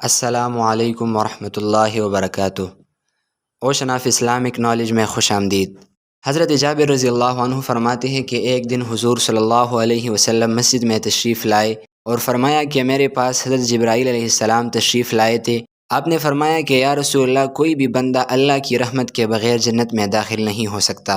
السلام علیکم ورحمۃ اللہ وبرکاتہ۔ اوشن آف اسلامک نالج میں خوش آمدید۔ حضرت جابر رضی اللہ عنہ فرماتے ہیں کہ ایک دن حضور صلی اللہ علیہ وسلم مسجد میں تشریف لائے اور فرمایا کہ میرے پاس حضرت جبرائیل علیہ السلام تشریف لائے تھے۔ آپ نے فرمایا کہ یا رسول اللہ، کوئی بھی بندہ اللہ کی رحمت کے بغیر جنت میں داخل نہیں ہو سکتا۔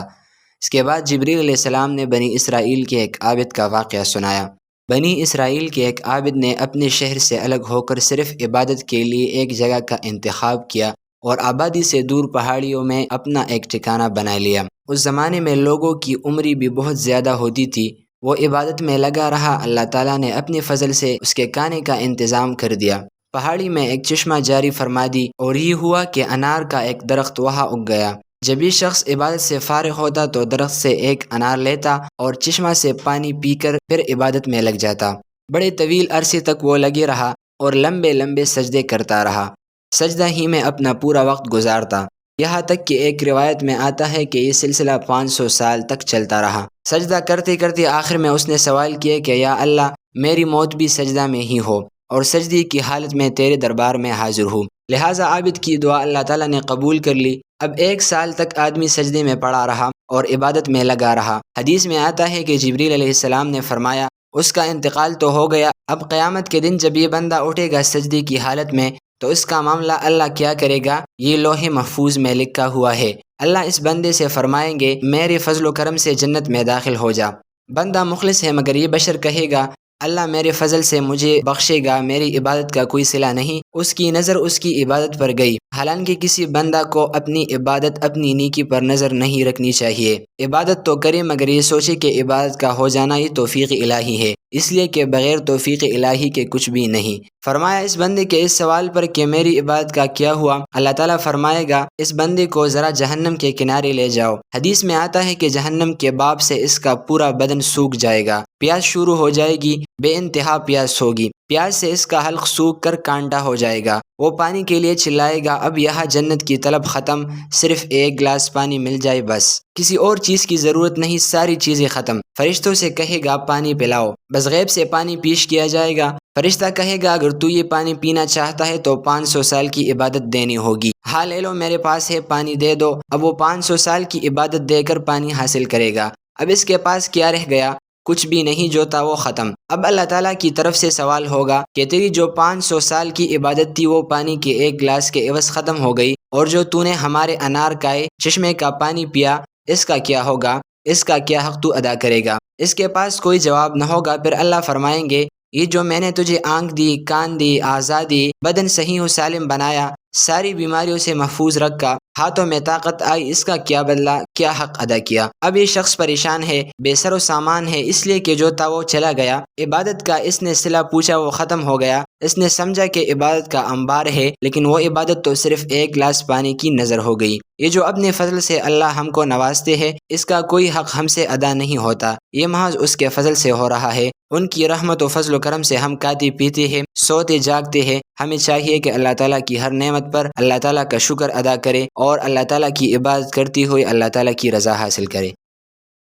اس کے بعد جبرائیل علیہ السلام نے بنی اسرائیل کے ایک عابد کا واقعہ سنایا۔ بنی اسرائیل کے ایک عابد نے اپنے شہر سے الگ ہو کر صرف عبادت کے لیے ایک جگہ کا انتخاب کیا اور آبادی سے دور پہاڑیوں میں اپنا ایک ٹھکانہ بنا لیا۔ اس زمانے میں لوگوں کی عمر بھی بہت زیادہ ہوتی تھی۔ وہ عبادت میں لگا رہا، اللہ تعالیٰ نے اپنے فضل سے اس کے کھانے کا انتظام کر دیا۔ پہاڑی میں ایک چشمہ جاری فرما دی اور یہ ہوا کہ انار کا ایک درخت وہاں اگ گیا۔ جب یہ شخص عبادت سے فارغ ہوتا تو درخت سے ایک انار لیتا اور چشمہ سے پانی پی کر پھر عبادت میں لگ جاتا۔ بڑے طویل عرصے تک وہ لگے رہا اور لمبے لمبے سجدے کرتا رہا۔ سجدہ ہی میں اپنا پورا وقت گزارتا، یہاں تک کہ ایک روایت میں آتا ہے کہ یہ سلسلہ 500 سال تک چلتا رہا۔ سجدہ کرتے کرتے آخر میں اس نے سوال کیا کہ یا اللہ، میری موت بھی سجدہ میں ہی ہو اور سجدے کی حالت میں تیرے دربار میں حاضر ہوں۔ لہٰذا عابد کی دعا اللہ تعالیٰ نے قبول کر لی۔ اب 1 سال تک آدمی سجدے میں پڑا رہا اور عبادت میں لگا رہا۔ حدیث میں آتا ہے کہ جبریل علیہ السلام نے فرمایا، اس کا انتقال تو ہو گیا، اب قیامت کے دن جب یہ بندہ اٹھے گا سجدے کی حالت میں تو اس کا معاملہ اللہ کیا کرے گا؟ یہ لوح محفوظ میں لکھا ہوا ہے۔ اللہ اس بندے سے فرمائیں گے، میرے فضل و کرم سے جنت میں داخل ہو جا۔ بندہ مخلص ہے مگر یہ بشر کہے گا، اللہ میرے فضل سے مجھے بخشے گا، میری عبادت کا کوئی صلہ نہیں۔ اس کی نظر اس کی عبادت پر گئی، حالانکہ کسی بندہ کو اپنی عبادت اپنی نیکی پر نظر نہیں رکھنی چاہیے۔ عبادت تو کرے مگر یہ سوچے کہ عبادت کا ہو جانا یہ توفیق الہی ہے، اس لیے کہ بغیر توفیق الہی کے کچھ بھی نہیں۔ فرمایا اس بندے کے اس سوال پر کہ میری عبادت کا کیا ہوا؟ اللہ تعالیٰ فرمائے گا، اس بندے کو ذرا جہنم کے کنارے لے جاؤ۔ حدیث میں آتا ہے کہ جہنم کے باب سے اس کا پورا بدن سوکھ جائے گا، پیاس شروع ہو جائے گی، بے انتہا پیاس ہوگی، پیاس سے اس کا حلق سوکھ کر کانٹا ہو جائے گا۔ وہ پانی کے لیے چلائے گا، اب یہاں جنت کی طلب ختم، صرف 1 گلاس پانی مل جائے بس، کسی اور چیز کی ضرورت نہیں، ساری چیزیں ختم۔ فرشتوں سے کہے گا پانی پلاؤ، بس غیب سے پانی پیش کیا جائے گا۔ فرشتہ کہے گا اگر تو یہ پانی پینا چاہتا ہے تو 500 سال کی عبادت دینی ہوگی۔ ہاں لے لو، میرے پاس ہے، پانی دے دو۔ اب وہ 500 سال کی عبادت دے کر پانی حاصل کرے گا۔ اب اس کے پاس کیا رہ گیا؟ کچھ بھی نہیں، جو تھا وہ ختم۔ اب اللہ تعالیٰ کی طرف سے سوال ہوگا کہ تیری جو 500 سال کی عبادت تھی وہ پانی کے 1 گلاس کے عوض ختم ہو گئی، اور جو تو نے ہمارے انار کائے چشمے کا پانی پیا، اس کا کیا ہوگا؟ اس کا کیا حق تو ادا کرے گا؟ اس کے پاس کوئی جواب نہ ہوگا۔ پھر اللہ فرمائیں گے، یہ جو میں نے تجھے آنکھ دی، کان دی، اعضاء دی، بدن صحیح و سالم بنایا، ساری بیماریوں سے محفوظ رکھا، ہاتھوں میں طاقت آئی، اس کا کیا بدلہ، کیا حق ادا کیا؟ اب یہ شخص پریشان ہے، بے سر و سامان ہے، اس لیے کہ جو تھا وہ چلا گیا۔ عبادت کا اس نے صلہ پوچھا، وہ ختم ہو گیا۔ اس نے سمجھا کہ عبادت کا انبار ہے، لیکن وہ عبادت تو صرف 1 گلاس پانی کی نظر ہو گئی۔ یہ جو اپنے فضل سے اللہ ہم کو نوازتے ہیں، اس کا کوئی حق ہم سے ادا نہیں ہوتا، یہ محض اس کے فضل سے ہو رہا ہے۔ ان کی رحمت و فضل و کرم سے ہم کھاتے پیتے ہیں، سوتے جاگتے ہیں۔ ہمیں چاہیے کہ اللہ تعالیٰ کی ہر نعمت پر اللہ تعالیٰ کا شکر ادا کرے اور اللہ تعالیٰ کی عبادت کرتے ہوئے اللہ تعالیٰ کی رضا حاصل کرے۔